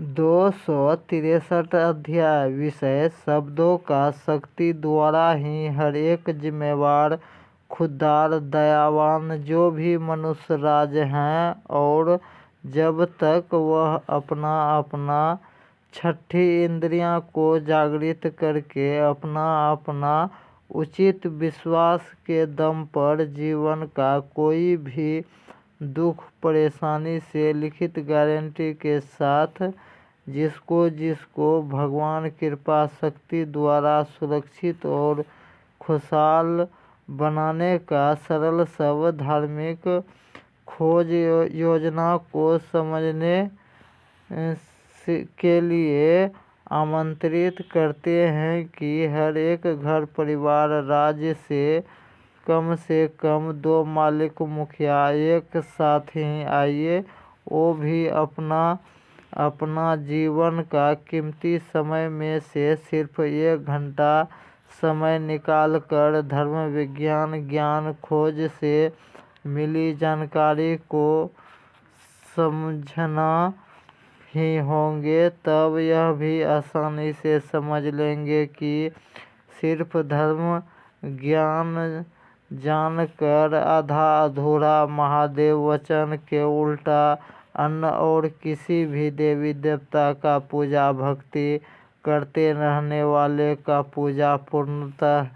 263 अध्याय। विषय शब्दों का शक्ति द्वारा ही हर एक जिम्मेवार, खुददार, दयावान जो भी मनुष्य राज हैं, और जब तक वह अपना अपना छठी इंद्रियां को जागृत करके अपना अपना उचित विश्वास के दम पर जीवन का कोई भी दुख परेशानी से लिखित गारंटी के साथ जिसको भगवान कृपा शक्ति द्वारा सुरक्षित और खुशहाल बनाने का सरल सब धार्मिक खोज योजना को समझने के लिए आमंत्रित करते हैं कि हर एक घर परिवार राज्य से कम 2 मालिक मुखिया एक साथ ही आइए, वो भी अपना अपना जीवन का कीमती समय में से सिर्फ 1 घंटा समय निकाल कर धर्म विज्ञान ज्ञान खोज से मिली जानकारी को समझना ही होंगे। तब यह भी आसानी से समझ लेंगे कि सिर्फ धर्म ज्ञान जानकर आधा अधूरा महादेव वचन के उल्टा अन्य और किसी भी देवी देवता का पूजा भक्ति करते रहने वाले का पूजा पूर्णतः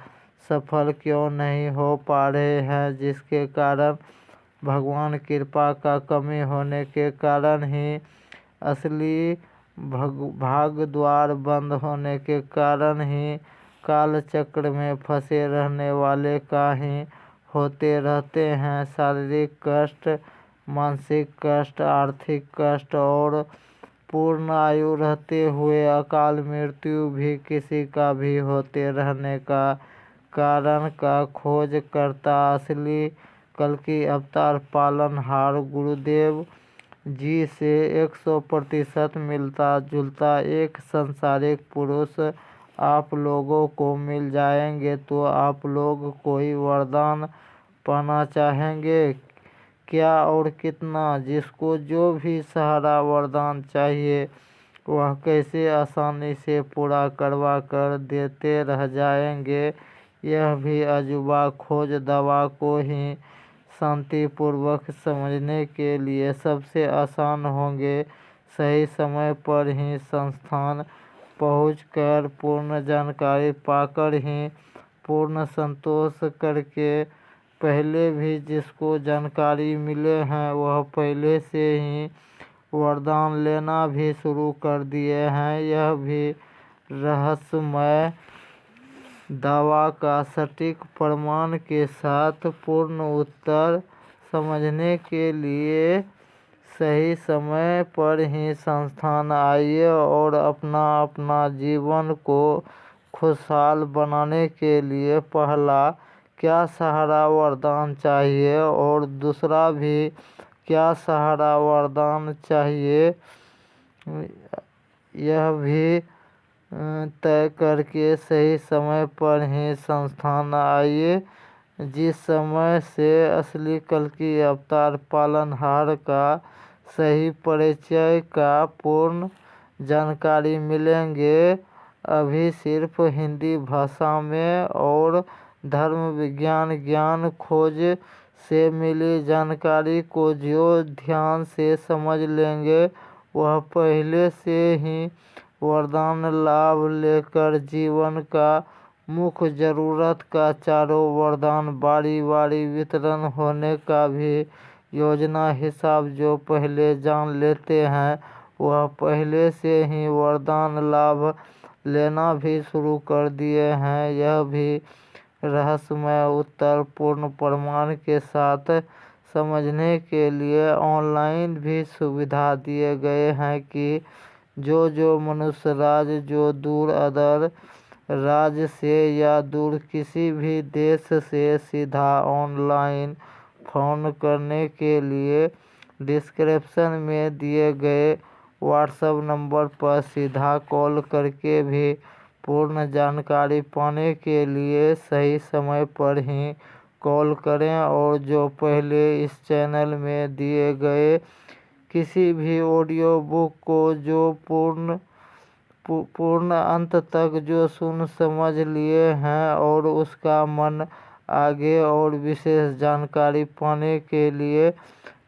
सफल क्यों नहीं हो पा रहे हैं, जिसके कारण भगवान कृपा का कमी होने के कारण ही, असली भाग द्वार बंद होने के कारण ही, काल चक्र में फंसे रहने वाले का ही होते रहते हैं। शारीरिक कष्ट, मानसिक कष्ट, आर्थिक कष्ट और पूर्ण आयु रहते हुए अकाल मृत्यु भी किसी का भी होते रहने का कारण का खोज करता असली कल्कि अवतार पालनहार गुरुदेव जी से 100% मिलता जुलता एक सांसारिक पुरुष आप लोगों को मिल जाएंगे तो आप लोग कोई वरदान पाना चाहेंगे क्या और कितना? जिसको जो भी सहारा वरदान चाहिए वह कैसे आसानी से पूरा करवा कर देते रह जाएंगे। यह भी अजूबा खोज दवा को ही शांतिपूर्वक समझने के लिए सबसे आसान होंगे। सही समय पर ही संस्थान पहुंचकर पूर्ण जानकारी पाकर ही पूर्ण संतोष करके पहले भी जिसको जानकारी मिले हैं वह पहले से ही वरदान लेना भी शुरू कर दिए हैं। यह भी रहस्यमय दावा का सटीक प्रमाण के साथ पूर्ण उत्तर समझने के लिए सही समय पर ही संस्थान आइए और अपना अपना जीवन को खुशहाल बनाने के लिए पहला क्या सहारा वरदान चाहिए और दूसरा भी क्या सहारा वरदान चाहिए, यह भी तय करके सही समय पर ही संस्थान आइए। जिस समय से असली कल्कि अवतार पालनहार का सही परिचय का पूर्ण जानकारी मिलेंगे। अभी सिर्फ हिंदी भाषा में और धर्म विज्ञान ज्ञान खोज से मिली जानकारी को जो ध्यान से समझ लेंगे वह पहले से ही वरदान लाभ लेकर जीवन का मुख्य जरूरत का चारों वरदान बारी बारी वितरण होने का भी योजना हिसाब जो पहले जान लेते हैं वह पहले से ही वरदान लाभ लेना भी शुरू कर दिए हैं। यह भी रहस्यमय उत्तर पूर्ण प्रमाण के साथ समझने के लिए ऑनलाइन भी सुविधा दिए गए हैं कि जो मनुष्य राज जो दूर अदर राज्य से या दूर किसी भी देश से सीधा ऑनलाइन फोन करने के लिए डिस्क्रिप्शन में दिए गए व्हाट्सएप नंबर पर सीधा कॉल करके भी पूर्ण जानकारी पाने के लिए सही समय पर ही कॉल करें और जो पहले इस चैनल में दिए गए किसी भी ऑडियो बुक को जो पूर्ण अंत तक जो सुन समझ लिए हैं और उसका मन आगे और विशेष जानकारी पाने के लिए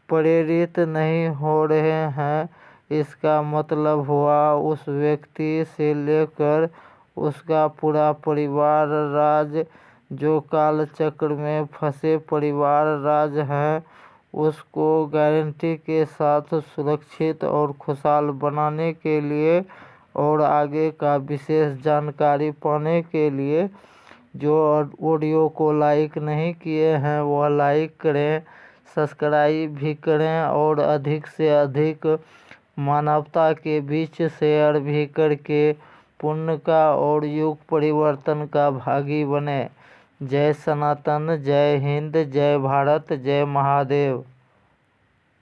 प्रेरित नहीं हो रहे हैं, इसका मतलब हुआ उस व्यक्ति से लेकर उसका पूरा परिवार राज जो काल चक्र में फंसे परिवार राज हैं, उसको गारंटी के साथ सुरक्षित और खुशहाल बनाने के लिए और आगे का विशेष जानकारी पाने के लिए जो ऑडियो को लाइक नहीं किए हैं वह लाइक करें, सब्सक्राइब भी करें और अधिक से अधिक मानवता के बीच शेयर भी करके पुण्य का और युग परिवर्तन का भागी बने। जय सनातन, जय हिंद, जय भारत, जय महादेव।